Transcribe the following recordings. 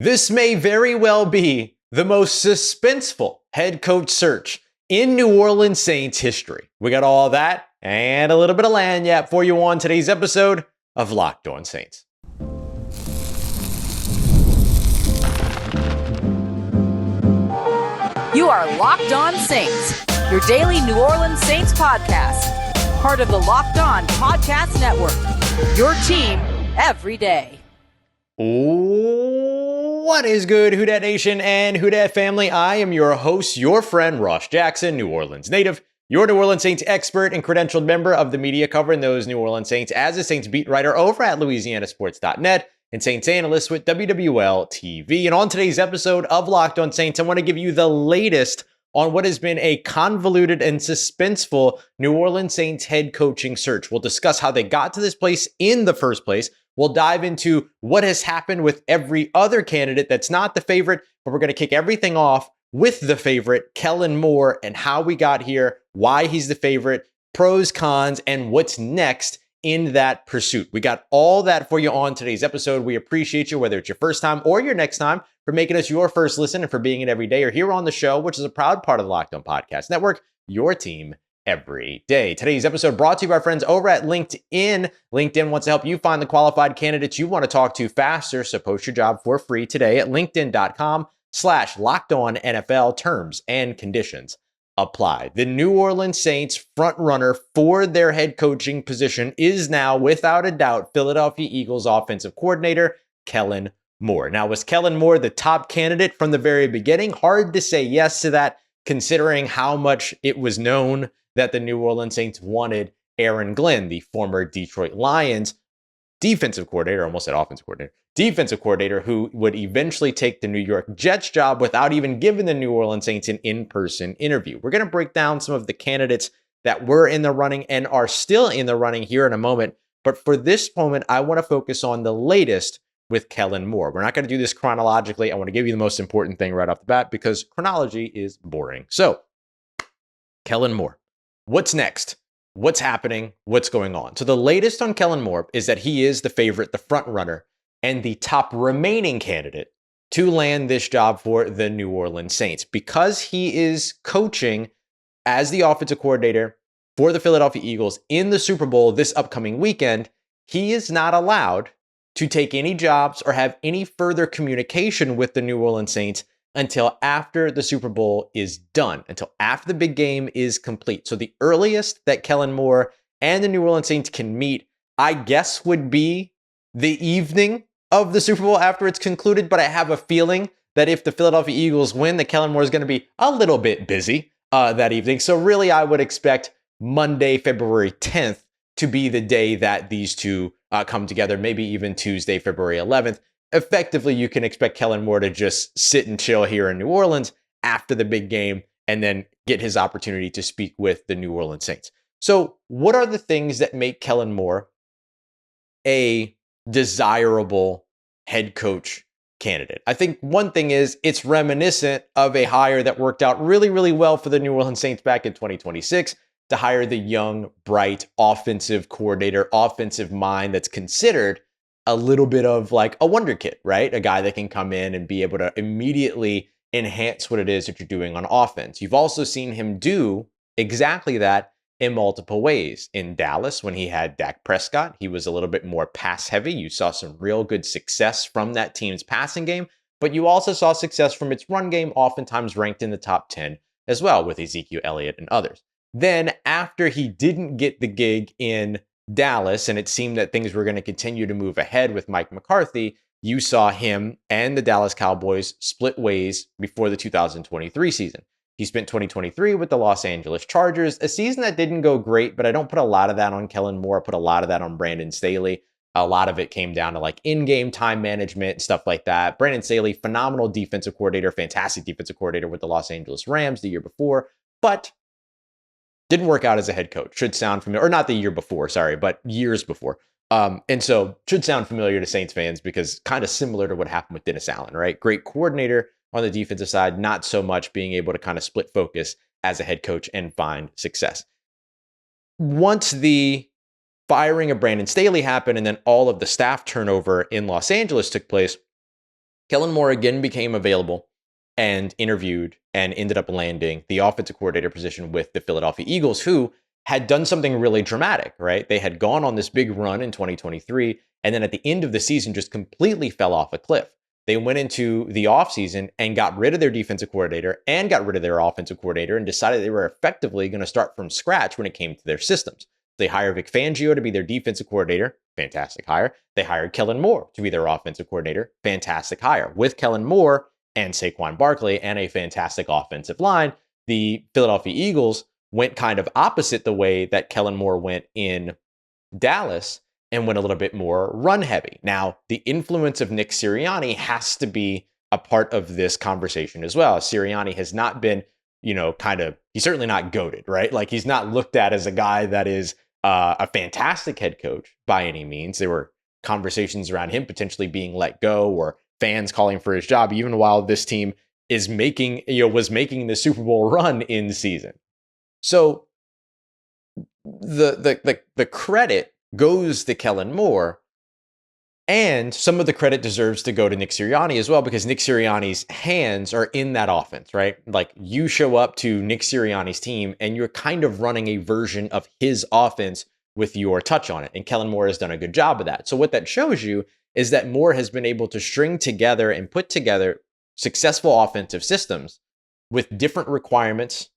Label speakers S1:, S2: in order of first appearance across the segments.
S1: This may very well be the most suspenseful head coach search in New Orleans Saints history. We got all that and a little bit of lagniappe for you on today's episode of Locked On Saints.
S2: You are Locked On Saints, your daily New Orleans Saints podcast. Part of the Locked On Podcast Network, your team every day.
S1: What is good, Who Dat Nation and Who Dat family? I am your host, your friend, Ross Jackson, New Orleans native, your New Orleans Saints expert and credentialed member of the media covering those New Orleans Saints as a Saints beat writer over at LouisianaSports.net and Saints analyst with WWL TV. And on today's episode of Locked On Saints, I want to give you the latest on what has been a convoluted and suspenseful New Orleans Saints head coaching search. We'll discuss how they got to this place in the first place. We'll dive into what has happened with every other candidate that's not the favorite, but we're going to kick everything off with the favorite, Kellen Moore, and how we got here, why he's the favorite, pros, cons, and what's next in that pursuit. We got all that for you on today's episode. We appreciate you, whether it's your first time or your next time, for making us your first listen and for being an everydayer here on the show, which is a proud part of the Locked On Podcast Network, your team every day. Today's episode brought to you by our friends over at LinkedIn. LinkedIn wants to help you find the qualified candidates you want to talk to faster. So post your job for free today at linkedin.com/LockedOnNFL. Terms and conditions apply. The New Orleans Saints frontrunner for their head coaching position is now, without a doubt, Philadelphia Eagles offensive coordinator, Kellen Moore. Now, was Kellen Moore the top candidate from the very beginning? Hard to say yes to that, considering how much it was known that the New Orleans Saints wanted Aaron Glenn, the former Detroit Lions defensive coordinator, almost said offensive coordinator, defensive coordinator, who would eventually take the New York Jets job without even giving the New Orleans Saints an in-person interview. We're going to break down some of the candidates that were in the running and are still in the running here in a moment. But for this moment, I want to focus on the latest with Kellen Moore. We're not going to do this chronologically. I want to give you the most important thing right off the bat because chronology is boring. So, Kellen Moore. What's next? What's happening? What's going on? So the latest on Kellen Moore is that he is the favorite, the front runner, and the top remaining candidate to land this job for the New Orleans Saints. Because he is coaching as the offensive coordinator for the Philadelphia Eagles in the Super Bowl this upcoming weekend, he is not allowed to take any jobs or have any further communication with the New Orleans Saints until after the Super Bowl is done, until after the big game is complete. So the earliest that Kellen Moore and the New Orleans Saints can meet, I guess, would be the evening of the Super Bowl after it's concluded. But I have a feeling that if the Philadelphia Eagles win, that Kellen Moore is going to be a little bit busy that evening. So really, I would expect Monday, February 10th to be the day that these two come together, maybe even Tuesday, February 11th. Effectively, you can expect Kellen Moore to just sit and chill here in New Orleans after the big game and then get his opportunity to speak with the New Orleans Saints. So what are the things that make Kellen Moore a desirable head coach candidate? I think one thing is it's reminiscent of a hire that worked out really, really well for the New Orleans Saints back in 2026 to hire the young, bright offensive coordinator, offensive mind that's considered a little bit of like a wonder kid, right? A guy that can come in and be able to immediately enhance what it is that you're doing on offense. You've also seen him do exactly that in multiple ways. In Dallas, when he had Dak Prescott, he was a little bit more pass heavy. You saw some real good success from that team's passing game, but you also saw success from its run game, oftentimes ranked in the top 10 as well with Ezekiel Elliott and others. Then after he didn't get the gig in Dallas, and it seemed that things were going to continue to move ahead with Mike McCarthy, you saw him and the Dallas Cowboys split ways before the 2023 season. He spent 2023 with the Los Angeles Chargers, a season that didn't go great, but I don't put a lot of that on Kellen Moore. I put a lot of that on Brandon Staley. A lot of it came down to like in-game time management, stuff like that. Brandon Staley, phenomenal defensive coordinator, fantastic defensive coordinator with the Los Angeles Rams the year before, but didn't work out as a head coach. Should sound familiar, or not the year before, sorry, but years before. And so should sound familiar to Saints fans because kind of similar to what happened with Dennis Allen, right? Great coordinator on the defensive side, not so much being able to kind of split focus as a head coach and find success. Once the firing of Brandon Staley happened and then all of the staff turnover in Los Angeles took place, Kellen Moore again became available and interviewed and ended up landing the offensive coordinator position with the Philadelphia Eagles, who had done something really dramatic, right? They had gone on this big run in 2023, and then at the end of the season just completely fell off a cliff. They went into the offseason and got rid of their defensive coordinator and got rid of their offensive coordinator and decided they were effectively going to start from scratch when it came to their systems. They hired Vic Fangio to be their defensive coordinator. Fantastic hire. They hired Kellen Moore to be their offensive coordinator. Fantastic hire. With Kellen Moore and Saquon Barkley and a fantastic offensive line, the Philadelphia Eagles went kind of opposite the way that Kellen Moore went in Dallas and went a little bit more run heavy. Now, the influence of Nick Sirianni has to be a part of this conversation as well. Sirianni has not been, he's certainly not goated, right? Like, he's not looked at as a guy that is a fantastic head coach by any means. There were conversations around him potentially being let go or fans calling for his job, even while this team was making the Super Bowl run in the season. So the credit goes to Kellen Moore, and some of the credit deserves to go to Nick Sirianni as well, because Nick Sirianni's hands are in that offense, right? Like, you show up to Nick Sirianni's team and you're kind of running a version of his offense with your touch on it. And Kellen Moore has done a good job of that. So what that shows you is that Moore has been able to string together and put together successful offensive systems with different requirements,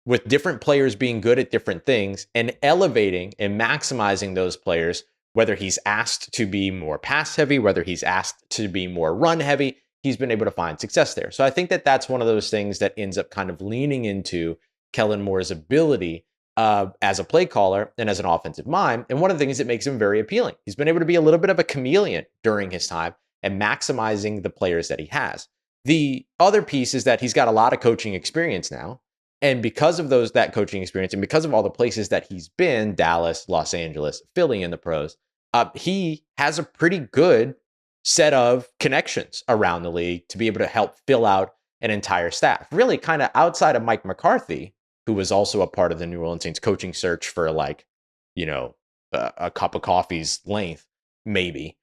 S1: with different players being good at different things, and elevating and maximizing those players, whether he's asked to be more pass heavy, whether he's asked to be more run heavy, he's been able to find success there. So I think that that's one of those things that ends up kind of leaning into Kellen Moore's ability as a play caller and as an offensive mind. And one of the things that makes him very appealing, he's been able to be a little bit of a chameleon during his time and maximizing the players that he has. The other piece is that he's got a lot of coaching experience now. And because of that coaching experience and because of all the places that he's been, Dallas, Los Angeles, Philly in the pros, he has a pretty good set of connections around the league to be able to help fill out an entire staff. Really kind of outside of Mike McCarthy, who was also a part of the New Orleans Saints coaching search for a cup of coffee's length, maybe.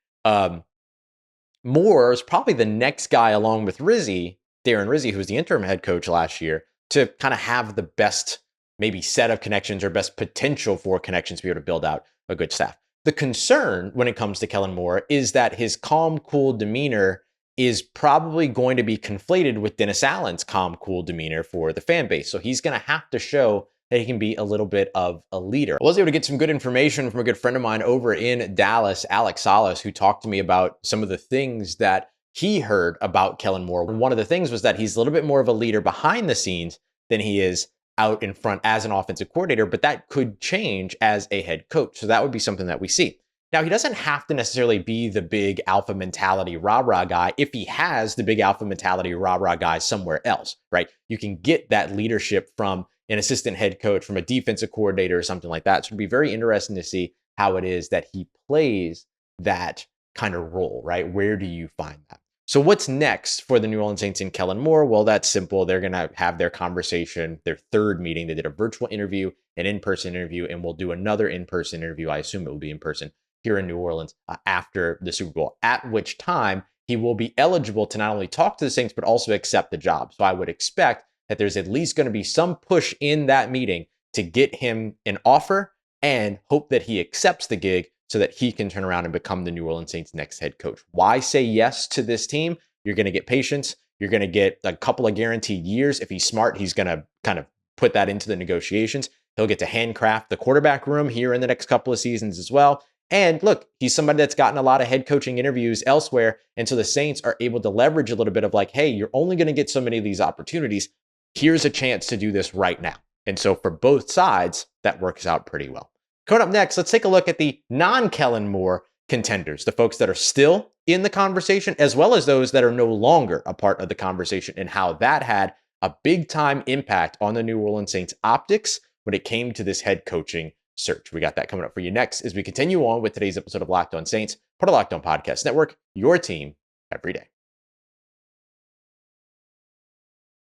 S1: Moore is probably the next guy along with Darren Rizzi, who was the interim head coach last year, to kind of have the best maybe set of connections or best potential for connections to be able to build out a good staff. The concern when it comes to Kellen Moore is that his calm, cool demeanor is probably going to be conflated with Dennis Allen's calm, cool demeanor for the fan base. So he's going to have to show that he can be a little bit of a leader. I was able to get some good information from a good friend of mine over in Dallas, Alex Salas, who talked to me about some of the things that he heard about Kellen Moore. One of the things was that he's a little bit more of a leader behind the scenes than he is out in front as an offensive coordinator, but that could change as a head coach. So that would be something that we see. Now, he doesn't have to necessarily be the big alpha mentality rah-rah guy if he has the big alpha mentality rah-rah guy somewhere else, right? You can get that leadership from an assistant head coach, from a defensive coordinator or something like that. So it'd be very interesting to see how it is that he plays that kind of role, right? Where do you find that? So what's next for the New Orleans Saints and Kellen Moore? Well, that's simple. They're going to have their conversation, their third meeting. They did a virtual interview, an in-person interview, and we'll do another in-person interview. I assume it will be in person here in New Orleans after the Super Bowl, at which time he will be eligible to not only talk to the Saints, but also accept the job. So I would expect that there's at least going to be some push in that meeting to get him an offer and hope that he accepts the gig so that he can turn around and become the New Orleans Saints' next head coach. Why say yes to this team? You're going to get patience. You're going to get a couple of guaranteed years. If he's smart, he's going to kind of put that into the negotiations. He'll get to handcraft the quarterback room here in the next couple of seasons as well. And look, he's somebody that's gotten a lot of head coaching interviews elsewhere. And so the Saints are able to leverage a little bit of like, hey, you're only going to get so many of these opportunities. Here's a chance to do this right now. And so for both sides, that works out pretty well. Coming up next, let's take a look at the non-Kellen Moore contenders, the folks that are still in the conversation, as well as those that are no longer a part of the conversation, and how that had a big time impact on the New Orleans Saints optics when it came to this head coaching search. We got that coming up for you next as we continue on with today's episode of Locked On Saints, part of Locked On Podcast Network, your team every day.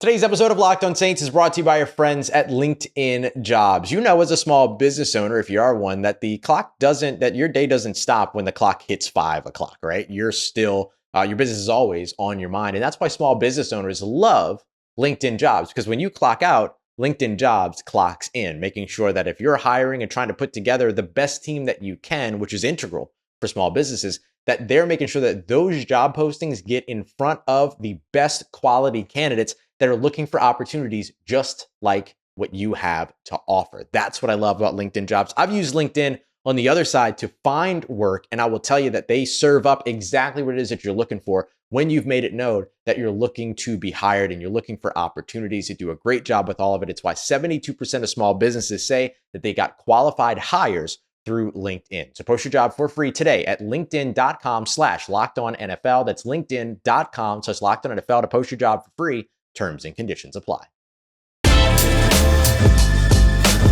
S1: Today's episode of Locked On Saints is brought to you by our friends at LinkedIn Jobs. You know, as a small business owner, if you are one, that your day doesn't stop when the clock hits 5 o'clock, right? You're still your business is always on your mind. And that's why small business owners love LinkedIn Jobs, because when you clock out, LinkedIn Jobs clocks in, making sure that if you're hiring and trying to put together the best team that you can, which is integral for small businesses, that they're making sure that those job postings get in front of the best quality candidates that are looking for opportunities just like what you have to offer. That's what I love about LinkedIn Jobs. I've used LinkedIn on the other side to find work, and I will tell you that they serve up exactly what it is that you're looking for when you've made it known that you're looking to be hired and you're looking for opportunities. You do a great job with all of it. It's why 72% of small businesses say that they got qualified hires through LinkedIn. So post your job for free today at linkedin.com/lockedonnfl. That's linkedin.com/lockedonnfl to post your job for free. Terms and conditions apply.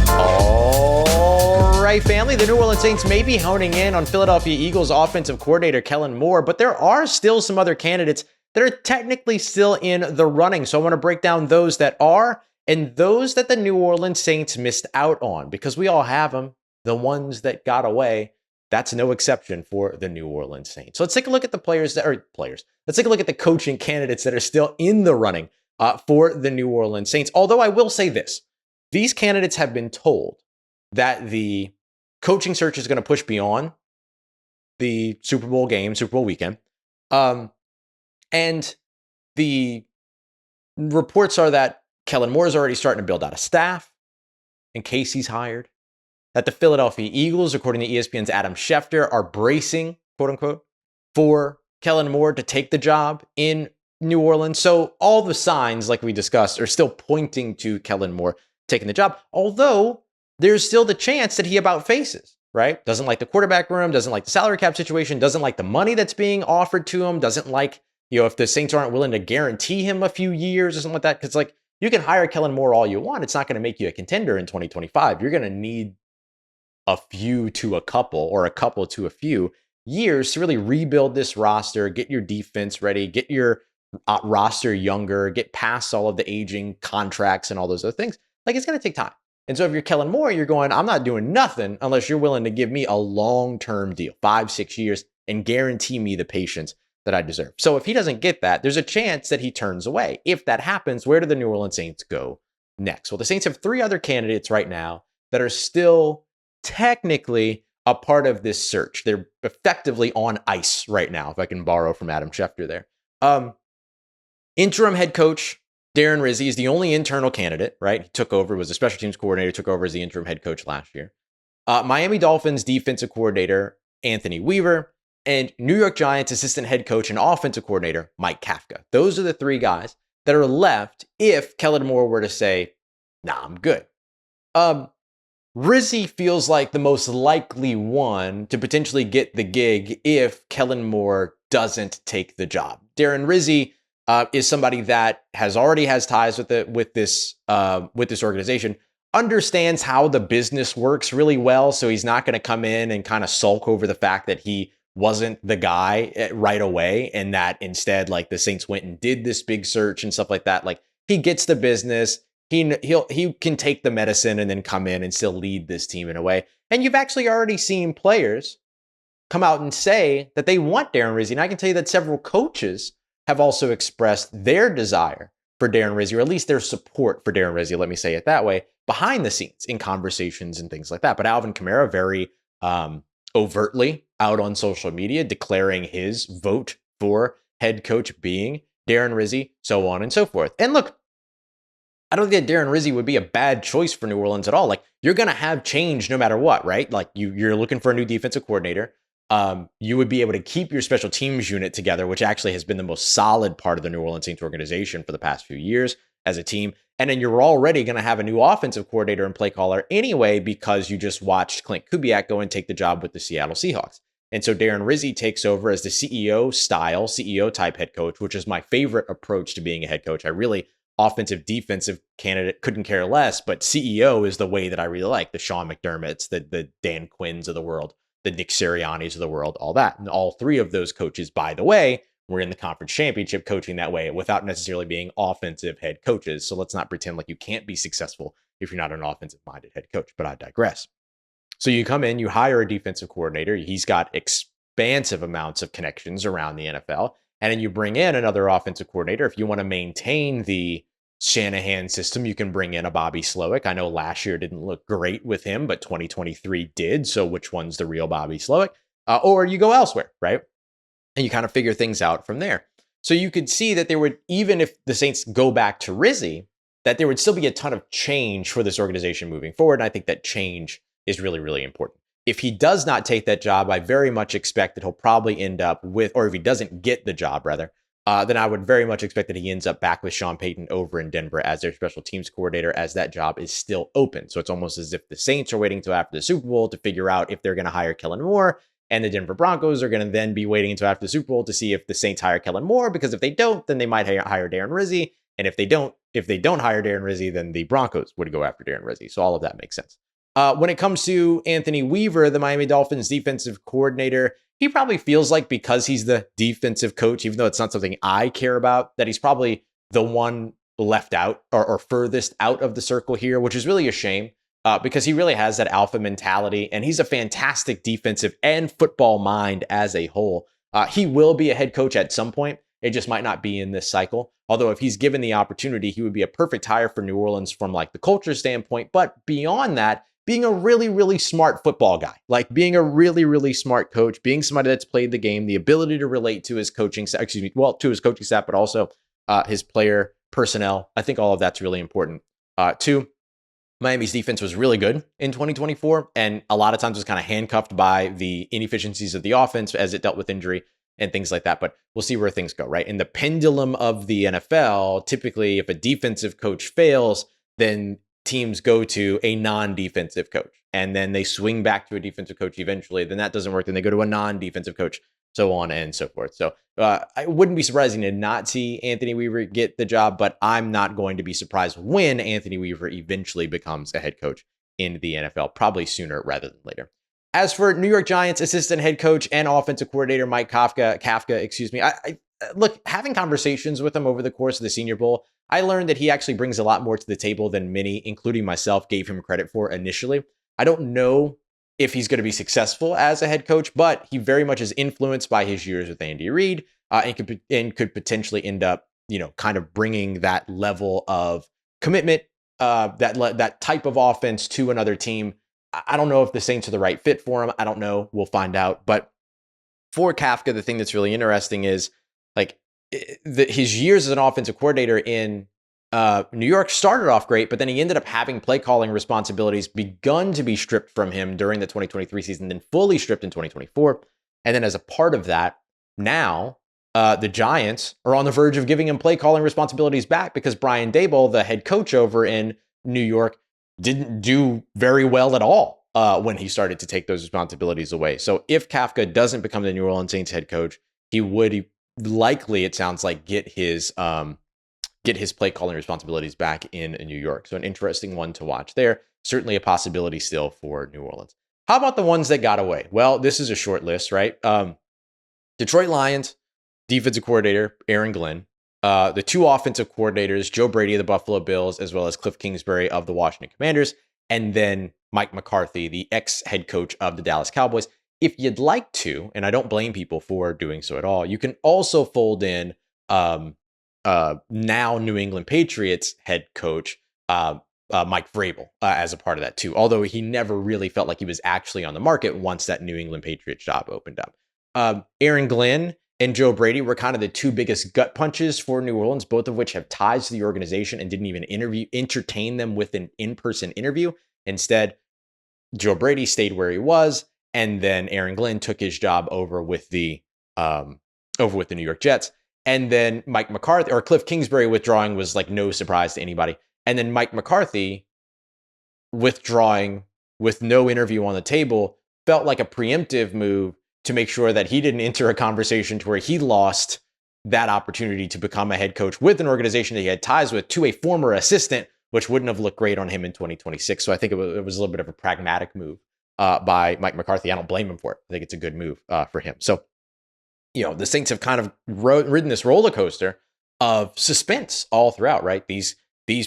S1: All right, family. The New Orleans Saints may be honing in on Philadelphia Eagles offensive coordinator Kellen Moore, but there are still some other candidates that are technically still in the running. So I want to break down those that are and those that the New Orleans Saints missed out on, because we all have them. The ones that got away, that's no exception for the New Orleans Saints. So let's take a look at the players. Let's take a look at the coaching candidates that are still in the running for the New Orleans Saints. Although I will say this, these candidates have been told that the coaching search is going to push beyond the Super Bowl game, Super Bowl weekend. And the reports are that Kellen Moore is already starting to build out a staff in case he's hired. That the Philadelphia Eagles, according to ESPN's Adam Schefter, are bracing, quote unquote, for Kellen Moore to take the job in New Orleans. So all the signs, like we discussed, are still pointing to Kellen Moore taking the job, although there's still the chance that he about faces, right? Doesn't like the quarterback room, doesn't like the salary cap situation, doesn't like the money that's being offered to him, doesn't like, if the Saints aren't willing to guarantee him a few years or something like that. Because like, you can hire Kellen Moore all you want. It's not going to make you a contender in 2025. You're going to need a few to a couple or a couple to a few years to really rebuild this roster, get your defense ready, get your roster younger, get past all of the aging contracts and all those other things. Like, it's going to take time. And so if you're Kellen Moore, you're going, I'm not doing nothing unless you're willing to give me a long-term deal, 5-6 years, and guarantee me the patience that I deserve. So if he doesn't get that, there's a chance that he turns away. If that happens, where do the New Orleans Saints go next? Well, the Saints have 3 other candidates right now that are still technically a part of this search. They're effectively on ice right now, if I can borrow from Adam Schefter there. Interim head coach Darren Rizzi is the only internal candidate, right? He took over, was a special teams coordinator, took over as the interim head coach last year. Miami Dolphins defensive coordinator Anthony Weaver, and New York Giants assistant head coach and offensive coordinator Mike Kafka. Those are the 3 guys that are left if Kellen Moore were to say, nah, I'm good. Rizzi feels like the most likely one to potentially get the gig if Kellen Moore doesn't take the job. Darren Rizzi is somebody that already has ties with this organization, understands how the business works really well. So he's not going to come in and kind of sulk over the fact that he wasn't the guy right away, and that instead, like, the Saints went and did this big search and stuff like that. Like, he gets the business. He can take the medicine and then come in and still lead this team in a way. And you've actually already seen players come out and say that they want Darren Rizzi. And I can tell you that several coaches have also expressed their desire for Darren Rizzi, or at least their support for Darren Rizzi, let me say it that way, behind the scenes in conversations and things like that. But Alvin Kamara very overtly out on social media declaring his vote for head coach being Darren Rizzi, so on and so forth. And look, I don't think that Darren Rizzi would be a bad choice for New Orleans at all. Like, you're going to have change no matter what, right? Like, you're looking for a new defensive coordinator. You would be able to keep your special teams unit together, which actually has been the most solid part of the New Orleans Saints organization for the past few years as a team. And then you're already going to have a new offensive coordinator and play caller anyway, because you just watched Clint Kubiak go and take the job with the Seattle Seahawks. And so Darren Rizzi takes over as the CEO type head coach, which is my favorite approach to being a head coach. I really offensive, defensive candidate couldn't care less, but CEO is the way that I really like. The Sean McDermotts, the Dan Quinns of the world, the Nick Siriannis of the world, all that. And all 3 of those coaches, by the way, were in the conference championship coaching that way without necessarily being offensive head coaches. So let's not pretend like you can't be successful if you're not an offensive-minded head coach, but I digress. So you come in, you hire a defensive coordinator. He's got expansive amounts of connections around the NFL. And then you bring in another offensive coordinator. If you want to maintain the Shanahan system, you can bring in a Bobby Slowick. I know last year didn't look great with him, but 2023 did. So which one's the real Bobby Slowick? Or you go elsewhere, right? And you kind of figure things out from there. So you could see that there would, even if the Saints go back to Rizzi, that there would still be a ton of change for this organization moving forward. And I think that change is really, really important. If he does not take that job, I very much expect that he'll probably end up with, or if he doesn't get the job rather, then I would very much expect that he ends up back with Sean Payton over in Denver as their special teams coordinator, as that job is still open. So it's almost as if the Saints are waiting until after the Super Bowl to figure out if they're going to hire Kellen Moore, and the Denver Broncos are going to then be waiting until after the Super Bowl to see if the Saints hire Kellen Moore, because if they don't, then they might hire Darren Rizzi. And if they don't hire Darren Rizzi, then the Broncos would go after Darren Rizzi. So all of that makes sense. When it comes to Anthony Weaver, the Miami Dolphins defensive coordinator, he probably feels like, because he's the defensive coach, even though it's not something I care about, that he's probably the one left out or furthest out of the circle here, which is really a shame. Because he really has that alpha mentality, and he's a fantastic defensive and football mind as a whole. He will be a head coach at some point. It just might not be in this cycle. Although if he's given the opportunity, he would be a perfect hire for New Orleans from like the culture standpoint. But beyond that, being a really, really smart football guy, like being a really, really smart coach, being somebody that's played the game, the ability to relate to his coaching, to his coaching staff, but also his player personnel. I think all of that's really important too. Miami's defense was really good in 2024, and a lot of times was kind of handcuffed by the inefficiencies of the offense as it dealt with injury and things like that. But we'll see where things go, right? In the pendulum of the NFL, typically if a defensive coach fails, then teams go to a non-defensive coach, and then they swing back to a defensive coach eventually. Then that doesn't work. Then they go to a non-defensive coach, so on and so forth. So I wouldn't be surprising to not see Anthony Weaver get the job, but I'm not going to be surprised when Anthony Weaver eventually becomes a head coach in the NFL, probably sooner rather than later. As for New York Giants assistant head coach and offensive coordinator Mike Kafka, I look, having conversations with him over the course of the Senior Bowl, I learned that he actually brings a lot more to the table than many, including myself, gave him credit for initially. I don't know if he's going to be successful as a head coach, but he very much is influenced by his years with Andy Reid, and could potentially end up, kind of bringing that level of commitment, that type of offense to another team. I don't know if the Saints are the right fit for him. I don't know. We'll find out. But for Kafka, the thing that's really interesting is like his years as an offensive coordinator in New York started off great, but then he ended up having play calling responsibilities begun to be stripped from him during the 2023 season, then fully stripped in 2024. And then as a part of that, now the Giants are on the verge of giving him play calling responsibilities back, because Brian Daboll, the head coach over in New York, didn't do very well at all when he started to take those responsibilities away. So if Kafka doesn't become the New Orleans Saints head coach, he would likely, it sounds like, get his play calling responsibilities back in New York. So an interesting one to watch there. Certainly a possibility still for New Orleans. How about the ones that got away? Well, this is a short list, right? Detroit Lions defensive coordinator Aaron Glenn, the two offensive coordinators, Joe Brady of the Buffalo Bills, as well as Cliff Kingsbury of the Washington Commanders, and then Mike McCarthy, the ex-head coach of the Dallas Cowboys. If you'd like to, and I don't blame people for doing so at all, you can also fold in now New England Patriots head coach Mike Vrabel as a part of that too, although he never really felt like he was actually on the market once that New England Patriots job opened up. Aaron Glenn and Joe Brady were kind of the two biggest gut punches for New Orleans, both of which have ties to the organization and didn't even entertain them with an in-person interview. Instead, Joe Brady stayed where he was, and then Aaron Glenn took his job over with the New York Jets. And then Mike McCarthy, or Cliff Kingsbury withdrawing, was like no surprise to anybody. And then Mike McCarthy withdrawing with no interview on the table felt like a preemptive move to make sure that he didn't enter a conversation to where he lost that opportunity to become a head coach with an organization that he had ties with to a former assistant, which wouldn't have looked great on him in 2026. So I think it was a little bit of a pragmatic move by Mike McCarthy. I don't blame him for it. I think it's a good move for him. So, the Saints have kind of ridden this roller coaster of suspense all throughout, right? These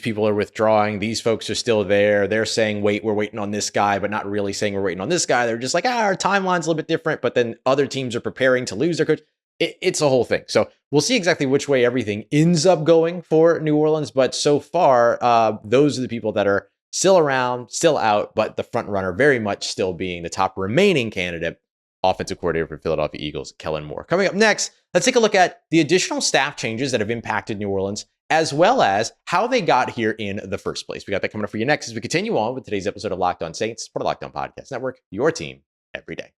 S1: people are withdrawing. These folks are still there. They're saying, wait, we're waiting on this guy, but not really saying we're waiting on this guy. They're just like, our timeline's a little bit different, but then other teams are preparing to lose their coach. It's a whole thing. So we'll see exactly which way everything ends up going for New Orleans. But so far, those are the people that are still around, still out, but the front runner very much still being the top remaining candidate, offensive coordinator for Philadelphia Eagles, Kellen Moore. Coming up next, let's take a look at the additional staff changes that have impacted New Orleans, as well as how they got here in the first place. We got that coming up for you next as we continue on with today's episode of Locked On Saints, part of Locked On Podcast Network, your team every day.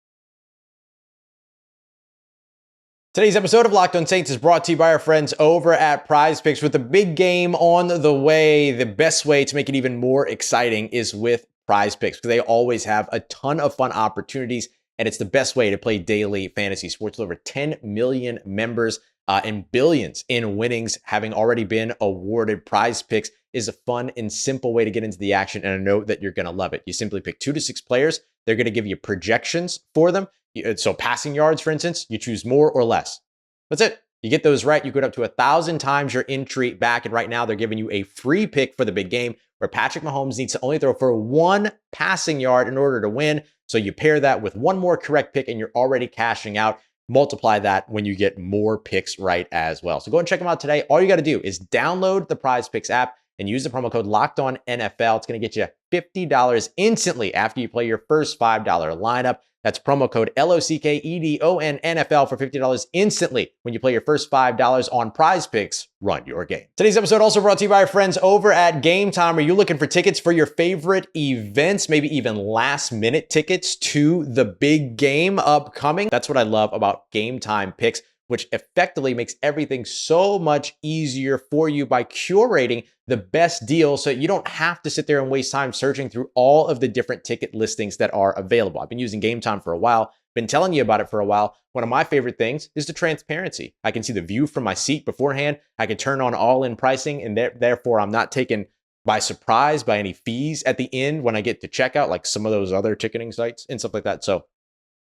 S1: Today's episode of Locked On Saints is brought to you by our friends over at PrizePicks. With the big game on the way, the best way to make it even more exciting is with PrizePicks, because they always have a ton of fun opportunities, and it's the best way to play daily fantasy sports. With over 10 million members and billions in winnings having already been awarded, PrizePicks is a fun and simple way to get into the action, and I know that you're going to love it. You simply pick 2 to 6 players. They're going to give you projections for them. So passing yards, for instance, you choose more or less. That's it. You get those right, you get up to 1,000 times your entry back. And right now they're giving you a free pick for the big game where Patrick Mahomes needs to only throw for 1 passing yard in order to win. So you pair that with 1 more correct pick and you're already cashing out. Multiply that when you get more picks right as well. So go and check them out today. All you got to do is download the PrizePicks app and use the promo code LOCKEDONNFL. It's going to get you $50 instantly after you play your first $5 lineup. That's promo code LOCKEDONNFL for $50 instantly when you play your first $5 on PrizePicks. Run your game. Today's episode also brought to you by our friends over at Gametime. Are you looking for tickets for your favorite events, maybe even last-minute tickets to the big game upcoming? That's what I love about Gametime Picks, which effectively makes everything so much easier for you by curating the best deal so you don't have to sit there and waste time searching through all of the different ticket listings that are available. I've been using Gametime for a while, been telling you about it for a while. One of my favorite things is the transparency. I can see the view from my seat beforehand. I can turn on all-in pricing, and therefore I'm not taken by surprise by any fees at the end when I get to checkout, like some of those other ticketing sites and stuff like that. So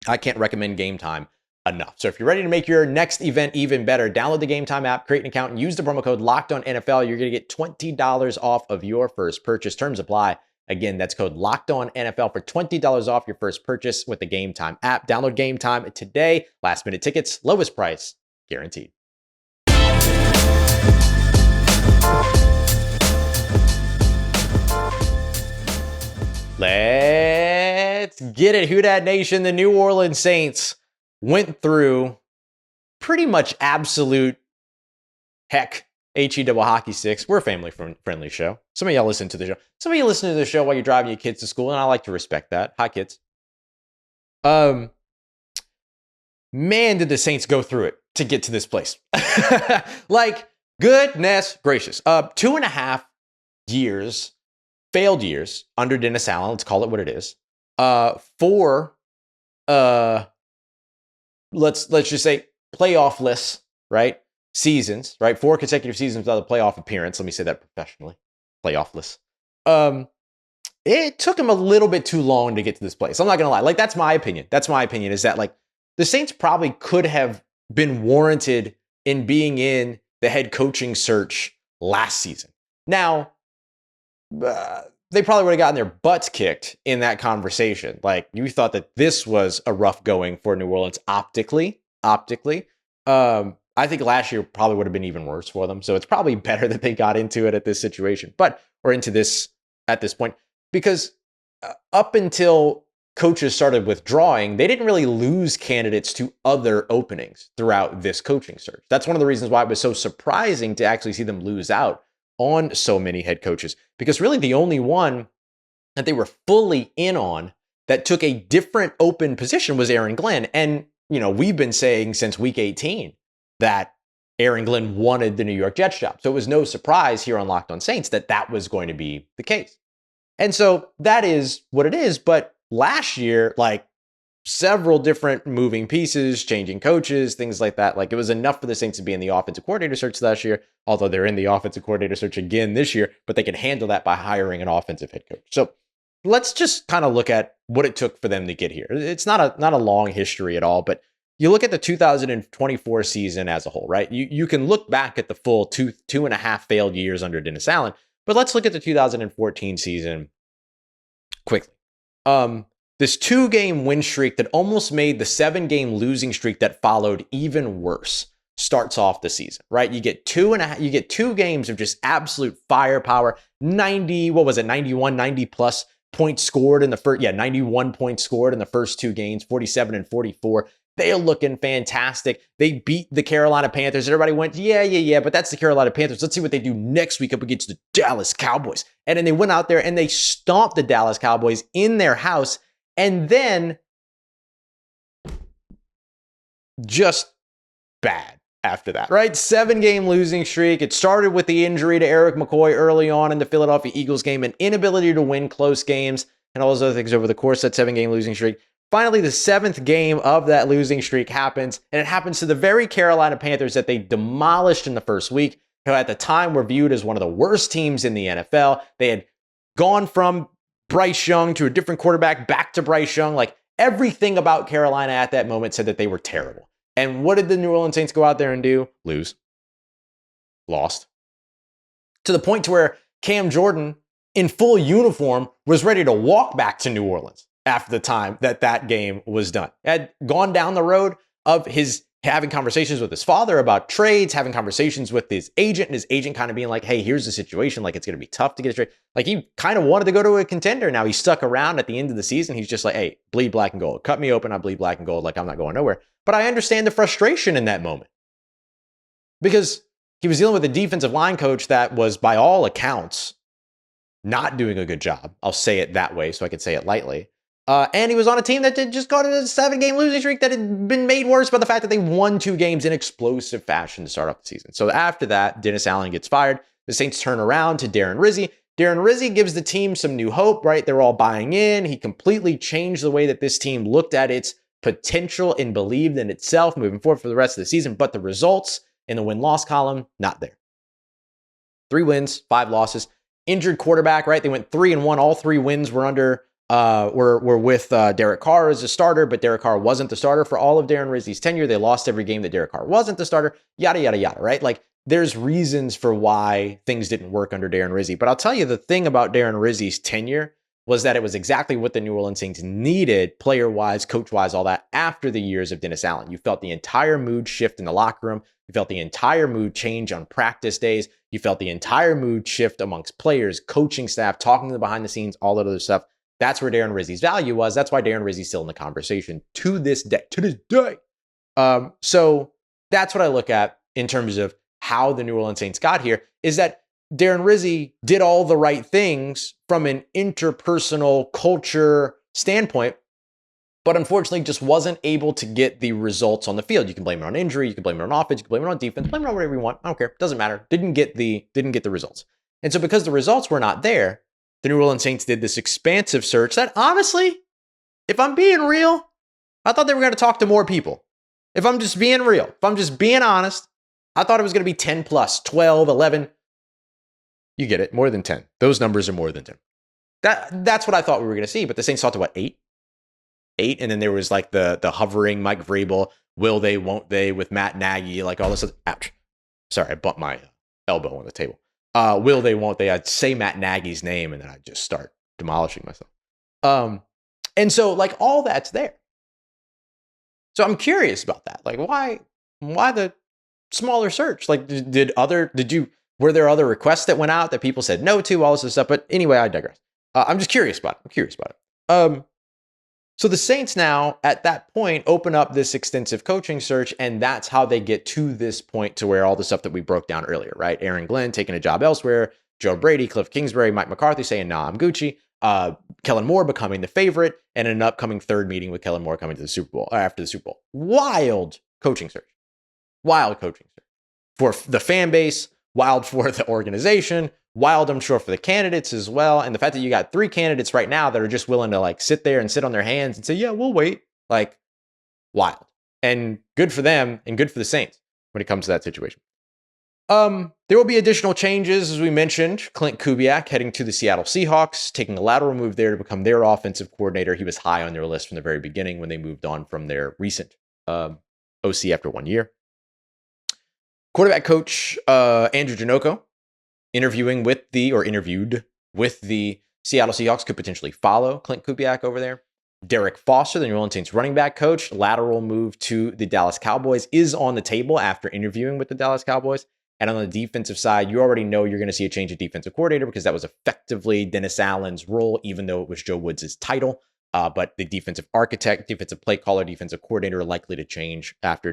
S1: I can't recommend Gametime enough. So if you're ready to make your next event even better, download the Gametime app, create an account, and use the promo code LOCKEDONNFL. You're going to get $20 off of your first purchase. Terms apply. Again, that's code LOCKEDONNFL for $20 off your first purchase with the Gametime app. Download Gametime today. Last minute tickets, lowest price, guaranteed. Let's get it. Who Dat Nation, the New Orleans Saints went through pretty much absolute heck. HE double hockey sticks. We're a family-friendly show. Some of y'all listen to the show. Some of you listen to the show while you're driving your kids to school, and I like to respect that. Hi, kids. Man, did the Saints go through it to get to this place. Like, goodness gracious. 2.5 years, failed years under Dennis Allen. Let's call it what it is. 4, let's just say playoff-less, right? Seasons, right? 4 consecutive seasons without a playoff appearance. Let me say that professionally. Playoff-less. It took him a little bit too long to get to this place. I'm not going to lie. Like, that's my opinion. That's my opinion, is that, like, the Saints probably could have been warranted in being in the head coaching search last season. Now, they probably would have gotten their butts kicked in that conversation. Like, you thought that this was a rough going for New Orleans optically. I think last year probably would have been even worse for them. So it's probably better that they got into it at this situation, or into this at this point, because up until coaches started withdrawing, they didn't really lose candidates to other openings throughout this coaching search. That's one of the reasons why it was so surprising to actually see them lose out on so many head coaches, because really the only one that they were fully in on that took a different open position was Aaron Glenn. And, we've been saying since week 18 that Aaron Glenn wanted the New York Jets job. So it was no surprise here on Locked On Saints that was going to be the case. And so that is what it is. But last year, like, several different moving pieces, changing coaches, things like that. Like, it was enough for the Saints to be in the offensive coordinator search last year, although they're in the offensive coordinator search again this year, but they can handle that by hiring an offensive head coach. So let's just kind of look at what it took for them to get here. It's not a long history at all, but you look at the 2024 season as a whole, right? You can look back at the full two and a half failed years under Dennis Allen, but let's look at the 2014 season quickly. This 2-game win streak that almost made the 7-game losing streak that followed even worse. starts off the season, right? You get two games of just absolute firepower. 90 plus points scored in the first, 91 points scored in the first two games, 47 and 44. They are looking fantastic. They beat the Carolina Panthers. Everybody went, but that's the Carolina Panthers. Let's see what they do next week up against the Dallas Cowboys. And then they went out there and they stomped the Dallas Cowboys in their house. And then just bad after that, right? 7-game losing streak. It started with the injury to Eric McCoy early on in the Philadelphia Eagles game, an inability to win close games, and all those other things over the course of that 7-game losing streak. Finally, the 7th game of that losing streak happens, and it happens to the very Carolina Panthers that they demolished in the first week, who at the time were viewed as one of the worst teams in the NFL. They had gone from Bryce Young to a different quarterback, back to Bryce Young. Like, everything about Carolina at that moment said that they were terrible. And what did the New Orleans Saints go out there and do? Lose. Lost. To the point to where Cam Jordan, in full uniform, was ready to walk back to New Orleans after the time that game was done. Had gone down the road of his having conversations with his father about trades, having conversations with his agent, and his agent kind of being like, hey, here's the situation. Like, it's going to be tough to get a trade. Like, he kind of wanted to go to a contender. Now he stuck around at the end of the season. He's just like, hey, bleed black and gold. Cut me open. I bleed black and gold. Like, I'm not going nowhere. But I understand the frustration in that moment because he was dealing with a defensive line coach that was, by all accounts, not doing a good job. I'll say it that way so I could say it lightly. And he was on a team that did just got a 7-game losing streak that had been made worse by the fact that they won 2 games in explosive fashion to start off the season. So after that, Dennis Allen gets fired. The Saints turn around to Darren Rizzi. Darren Rizzi gives the team some new hope, right? They're all buying in. He completely changed the way that this team looked at its potential and believed in itself moving forward for the rest of the season. But the results in the win-loss column, not there. 3 wins, 5 losses. Injured quarterback, right? They went 3-1. All 3 wins were under were with Derek Carr as a starter, but Derek Carr wasn't the starter for all of Darren Rizzi's tenure. They lost every game that Derek Carr wasn't the starter, yada, yada, yada, right? Like, there's reasons for why things didn't work under Darren Rizzi. But I'll tell you, the thing about Darren Rizzi's tenure was that it was exactly what the New Orleans Saints needed, player-wise, coach-wise, all that, after the years of Dennis Allen. You felt the entire mood shift in the locker room. You felt the entire mood change on practice days. You felt the entire mood shift amongst players, coaching staff, talking to the behind the scenes, all that other stuff. That's where Darren Rizzi's value was. That's why Darren Rizzi's still in the conversation to this day. So that's what I look at in terms of how the New Orleans Saints got here, is that Darren Rizzi did all the right things from an interpersonal culture standpoint, but unfortunately just wasn't able to get the results on the field. You can blame it on injury, you can blame it on offense, you can blame it on defense, blame it on whatever you want. I don't care. Doesn't matter. Didn't get the results. And so because the results were not there, the New Orleans Saints did this expansive search that, honestly, if I'm being real, I thought they were going to talk to more people. If I'm just being real, if I'm just being honest, I thought it was going to be 10 plus, 12, 11. You get it, more than 10. Those numbers are more than 10. That's what I thought we were going to see, but the Saints talked to what, 8? 8, and then there was like the hovering Mike Vrabel, will they, won't they, with Matt Nagy, like all this stuff. Ouch. Sorry, I bumped my elbow on the table. Will they, won't they? I'd say Matt Nagy's name and then I'd just start demolishing myself. And so like all that's there. So I'm curious about that. Like why the smaller search? Like were there other requests that went out that people said no to, all this stuff? But anyway, I digress. I'm just curious about it. So the Saints now, at that point, open up this extensive coaching search, and that's how they get to this point to where all the stuff that we broke down earlier, right? Aaron Glenn taking a job elsewhere, Joe Brady, Cliff Kingsbury, Mike McCarthy saying, nah, I'm Gucci, Kellen Moore becoming the favorite, and an upcoming third meeting with Kellen Moore coming to the Super Bowl, after the Super Bowl. Wild coaching search. For the fan base, wild for the organization, wild, I'm sure, for the candidates as well. And the fact that you got 3 candidates right now that are just willing to like sit there and sit on their hands and say, yeah, we'll wait. Like, wild. And good for them and good for the Saints when it comes to that situation. There will be additional changes, as we mentioned. Clint Kubiak heading to the Seattle Seahawks, taking a lateral move there to become their offensive coordinator. He was high on their list from the very beginning when they moved on from their recent OC after 1 year. Quarterback coach Andrew Janocko interviewed with the Seattle Seahawks, could potentially follow Clint Kubiak over there. Derek Foster, the New Orleans Saints running back coach, lateral move to the Dallas Cowboys, is on the table after interviewing with the Dallas Cowboys. And on the defensive side, you already know you're going to see a change of defensive coordinator because that was effectively Dennis Allen's role, even though it was Joe Woods' title. But the defensive architect, defensive play caller, defensive coordinator are likely to change after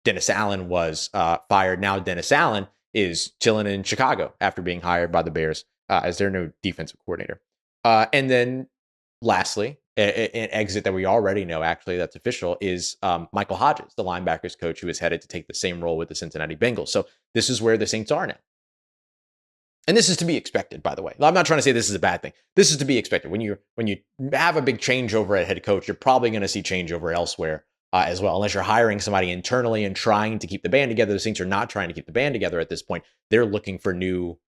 S1: Dennis Allen was fired. Now Dennis Allen is chilling in Chicago after being hired by the Bears as their new defensive coordinator. And then lastly, an exit that we already know, actually, that's official, is Michael Hodges, the linebackers coach who is headed to take the same role with the Cincinnati Bengals. So this is where the Saints are now. And this is to be expected, by the way. I'm not trying to say this is a bad thing. This is to be expected. When you have a big changeover at head coach, you're probably going to see changeover elsewhere as well, unless you're hiring somebody internally and trying to keep the band together. The Saints are not trying to keep the band together at this point. They're looking for new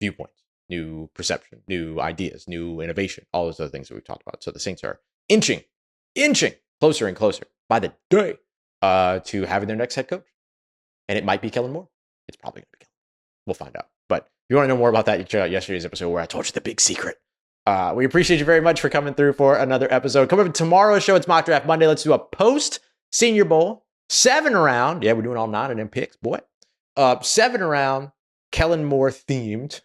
S1: viewpoints, new perception, new ideas, new innovation, all those other things that we've talked about. So the Saints are inching closer and closer by the day to having their next head coach. And it might be Kellen Moore. It's probably going to be Kellen. We'll find out. But if you want to know more about that, you check out yesterday's episode where I told you the big secret. We appreciate you very much for coming through for another episode. Come up tomorrow's show. It's Mock Draft Monday. Let's do a post Senior Bowl 7-round. Yeah, we're doing all 9 of them picks, boy. 7-round Kellen Moore themed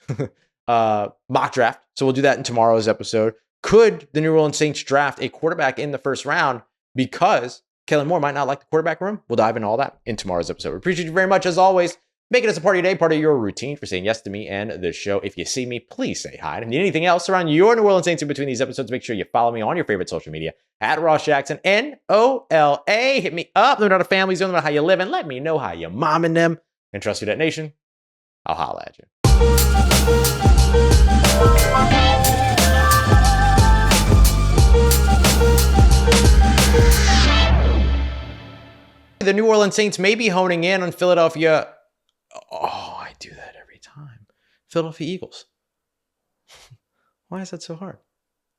S1: mock draft. So we'll do that in tomorrow's episode. Could the New Orleans Saints draft a quarterback in the first round because Kellen Moore might not like the quarterback room? We'll dive into all that in tomorrow's episode. We appreciate you very much as always. Making us a part of your day, part of your routine for saying yes to me and the show. If you see me, please say hi. And if you need anything else around your New Orleans Saints in between these episodes, make sure you follow me on your favorite social media at Ross Jackson, NOLA. Hit me up. Let me know the families, let me know how you live, and let me know how you momming them. And trust Who Dat Nation, I'll holla at you. The New Orleans Saints may be honing in on Philadelphia. Oh, I do that every time. Philadelphia Eagles. Why is that so hard?